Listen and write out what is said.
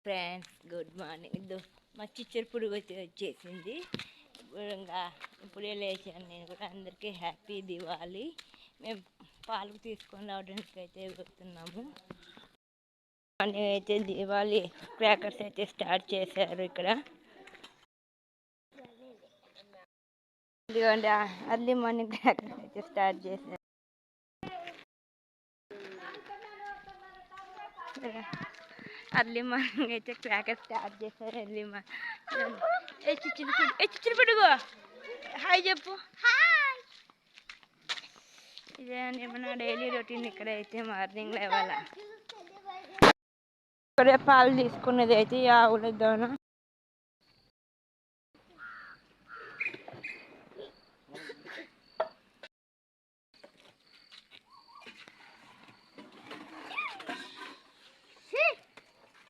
Friends good morning. మా చిచ్చర పురుగు వచ్చేసింది. ఇప్పుడే లేచాను నేను కూడా. అందరికీ హ్యాపీ దివాళీ. మేము పాలు తీసుకొని రావడానికి అయితే వెళ్తున్నాము. అయితే దివాళీ క్రాకర్స్ అయితే స్టార్ట్ చేశారు ఇక్కడ. ఇదిగోండి అర్లీ మార్నింగ్ క్రాకర్స్ అయితే స్టార్ట్ చేశారు. అర్లీ మార్నింగ్ అయితే క్రాకర్ స్టార్ట్ చేశారు. ఎర్లీ మార్నింగ్ చిచ్చురు హాయ్ చెప్పు. ఇదే నా డైలీ రొటీన్. ఇక్కడ అయితే మార్నింగ్ లేవాల. ఇక్కడే పాలు తీసుకున్నది అయితే ఆవుల దాన.